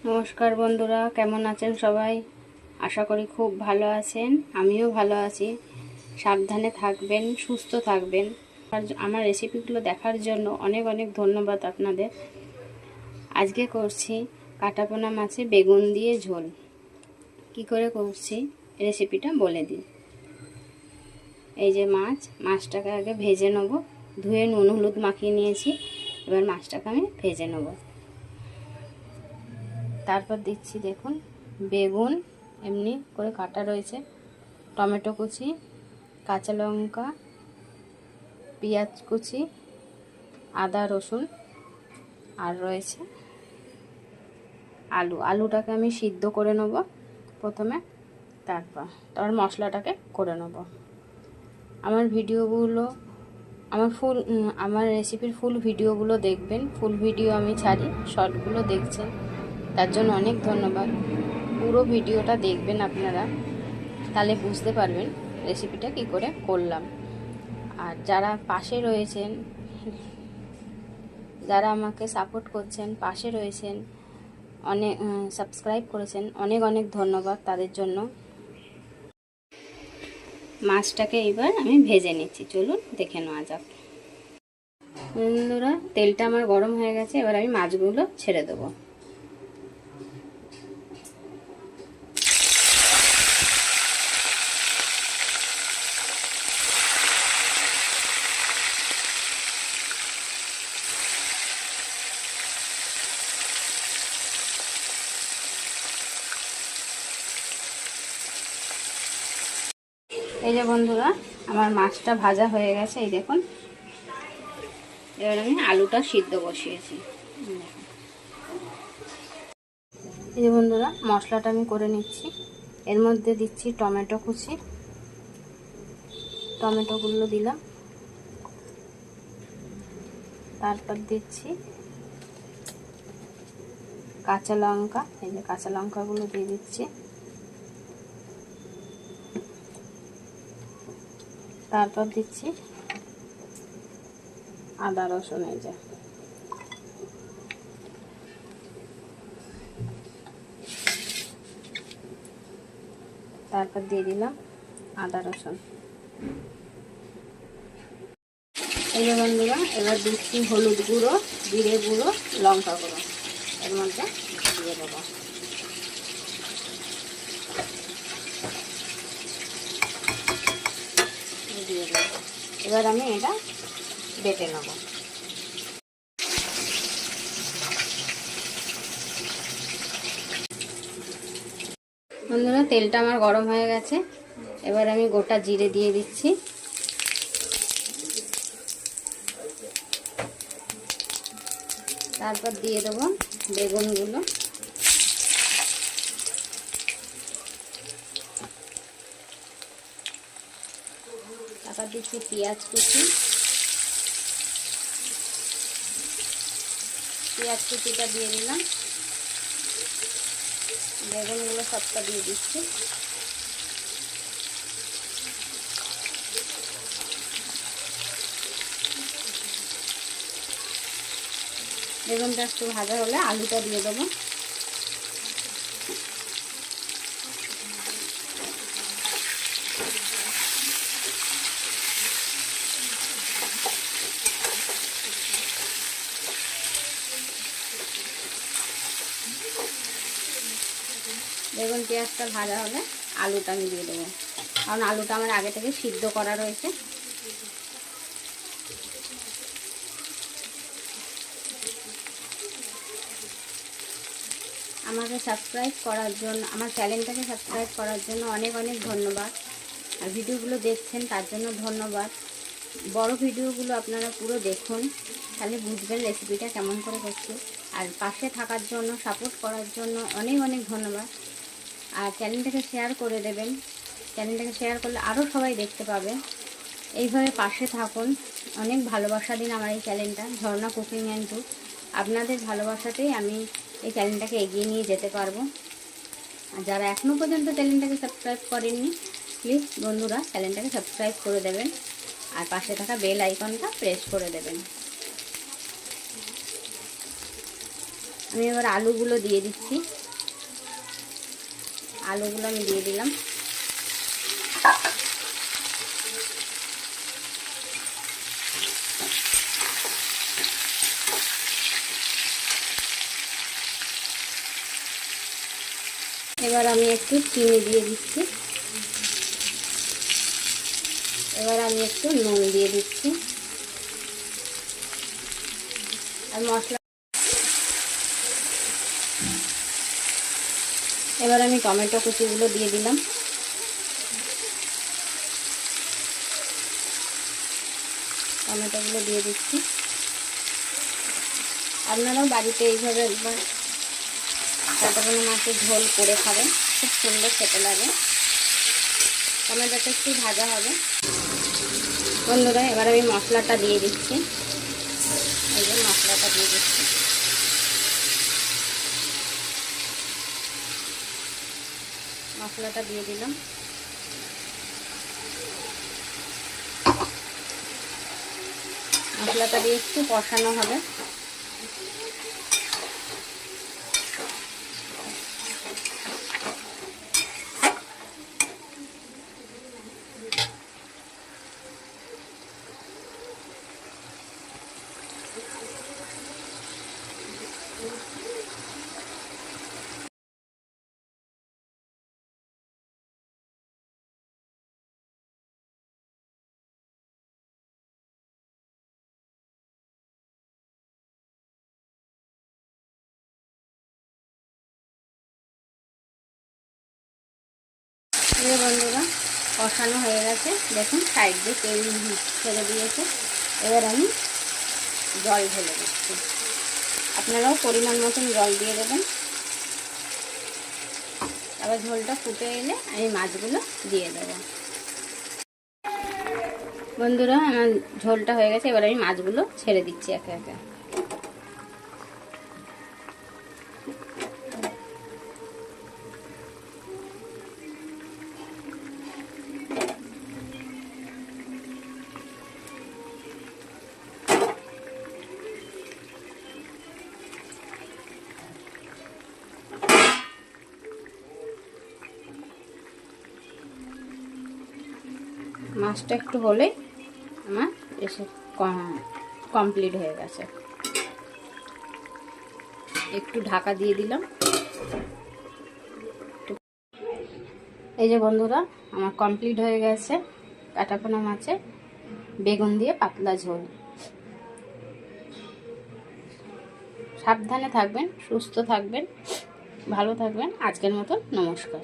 নমস্কার বন্ধুরা, কেমন আছেন সবাই? আশা করি খুব ভালো আছেন। আমিও ভালো আছি। সাবধানে থাকবেন, সুস্থ থাকবেন। আর আমার রেসিপিগুলো দেখার জন্য অনেক অনেক ধন্যবাদ আপনাদের। আজকে করছি কাটাপোনা মাছে বেগুন দিয়ে ঝোল। কি করে করছি রেসিপিটা বলে দিই। এই যে মাছটাকে আগে ভেজে নেব। ধুয়ে নুন হলুদ মাখিয়ে নিয়েছি। এবার মাছটাকে আমি ভেজে নেব। তারপর দিচ্ছি, দেখুন, বেগুন এমনি করে কাটা রয়েছে, টমেটো কুচি, কাঁচা লঙ্কা, পেঁয়াজ কুচি, আদা রসুন, আর রয়েছে আলুটাকে আমি সিদ্ধ করে নেব প্রথমে, তারপর মশলাটাকে করে নেব। আমার ভিডিওগুলো আমার রেসিপির ফুল ভিডিওগুলো দেখবেন। ফুল ভিডিও আমি ছাড়ি, শর্টগুলো দেখছেন তার জন্য অনেক ধন্যবাদ। পুরো ভিডিওটা দেখবেন আপনারা, তাহলে বুঝতে পারবেন রেসিপিটা কি করে করলাম। আর যারা পাশে রয়েছেন, যারা আমাকে সাপোর্ট করছেন, পাশে রয়েছেন, অনেক সাবস্ক্রাইব করেছেন, অনেক অনেক ধন্যবাদ তাদের জন্য। মাছটাকে এবার আমি ভেজে নিচ্ছি, চলুন দেখে নেওয়া যাক। বন্ধুরা, তেলটা আমার গরম হয়ে গেছে। এবার আমি মাছগুলো ছেড়ে দেবো। এই যে বন্ধুরা, আমার মাছটা ভাজা হয়ে গেছে, এই দেখুন। এবার আমি আলুটা সিদ্ধ বসিয়েছি। এই যে বন্ধুরা, মশলাটা আমি করে নিচ্ছি। এর মধ্যে দিচ্ছি টমেটো কুচি, টমেটোগুলো দিলাম। তারপর দিচ্ছি কাঁচা লঙ্কা, এই যে কাঁচা লঙ্কাগুলো দিয়ে দিচ্ছি। তারপর দিচ্ছি আদা রসুন, এই যে। তারপর দিয়ে দিলাম আদা রসুন। এই যে বন্ধুরা, এবার দিচ্ছি হলুদ গুঁড়ো, জিরে গুঁড়ো, লঙ্কা গুঁড়ো এর মধ্যে দিয়ে দেবো। দিয়ে দেবো। এবার আমি এটা বেটে নেব। বন্ধুরা, তেলটা আমার গরম হয়ে গেছে। এবার আমি গোটা জিরে দিয়ে দিচ্ছি। তারপর দিয়ে দেবো বেগুনগুলো। তারপর দিচ্ছি পেঁয়াজ কুচি, পেঁয়াজ কুচিটা দিয়ে দিলাম। বেগুনগুলো সবটা দিয়ে দিচ্ছি। বেগুনটা একটু ভাজা হলে আলুটা দিয়ে দেবো। বেগুন পেঁয়াজটা ভাজা হলে আলুটা আমি দিয়ে দেবো, কারণ আলুটা আমার আগে থেকে সিদ্ধ করা রয়েছে। আমাকে সাবস্ক্রাইব করার জন্য, আমার চ্যানেলটাকে সাবস্ক্রাইব করার জন্য অনেক অনেক ধন্যবাদ। আর ভিডিওগুলো দেখছেন তার জন্য ধন্যবাদ। বড় ভিডিওগুলো আপনারা পুরো দেখুন, তাহলে বুঝবেন রেসিপিটা কেমন করে করছি। আর পাশে থাকার জন্য, সাপোর্ট করার জন্য অনেক অনেক ধন্যবাদ। আর চ্যানেলটাকে শেয়ার করে দেবেন। চ্যানেলটাকে শেয়ার করলে আরও সবাই দেখতে পাবে। এইভাবে পাশে থাকুন। অনেক ভালোবাসা দিন আমার এই চ্যানেলটা, ঝর্ণা কুকিং অ্যান্ড ফুড। আপনাদের ভালোবাসাতেই আমি এই চ্যানেলটাকে এগিয়ে নিয়ে যেতে পারবো। আর যারা এখনও পর্যন্ত চ্যানেলটাকে সাবস্ক্রাইব করেননি, প্লিজ বন্ধুরা চ্যানেলটাকে সাবস্ক্রাইব করে দেবেন। আর পাশে থাকা বেল আইকনটা প্রেস করে দেবেন। আমি এবার আলুগুলো দিয়ে দিচ্ছি। আলুগুলো আমি দিয়ে দিলাম। এবার আমি একটু চিনি দিয়ে দিচ্ছি। এবার আমি একটু নুন দিয়ে দিচ্ছি। আর মশলা, এবার আমি টমেটো কুচিগুলো দিয়ে দিলাম। টমেটোগুলো দিয়ে দিচ্ছি। আপনারাও বাড়িতে এইভাবে একবার কাটাপোনা মাছের ঝোল করে খাবেন, খুব সুন্দর খেতে লাগে। টমেটোটা একটু ভাজা হবে বন্ধুরা। এবার আমি মশলাটা দিয়ে দিচ্ছি। এই যে মশলাটা দিয়ে দিচ্ছি। মশলাটা দিয়ে দিলাম। মশলাটা দিয়ে একটু কষানো হবে। এই বন্ধুরা কষানো হয়ে গেছে, দেখুন সাইড দিয়ে তেল ছেড়ে দিয়েছে। এবার আমি জল ঢেলে দিচ্ছি। আপনারাও পরিমাণ মতন জল দিয়ে দেবেন। আবার ঝোলটা ফুটে এলে আমি মাছগুলো দিয়ে দেবো। বন্ধুরা আমার ঝোলটা হয়ে গেছে, এবার আমি মাছগুলো ছেড়ে দিচ্ছি একে একে। মাছটা একটু হলেই আমার এসে কমপ্লিট হয়ে গেছে। একটু ঢাকা দিয়ে দিলাম। এই যে বন্ধুরা আমার কমপ্লিট হয়ে গেছে কাটাপোনা মাছের বেগুন দিয়ে পাতলা ঝোল। সাবধানে থাকবেন, সুস্থ থাকবেন, ভালো থাকবেন। আজকের মতন নমস্কার।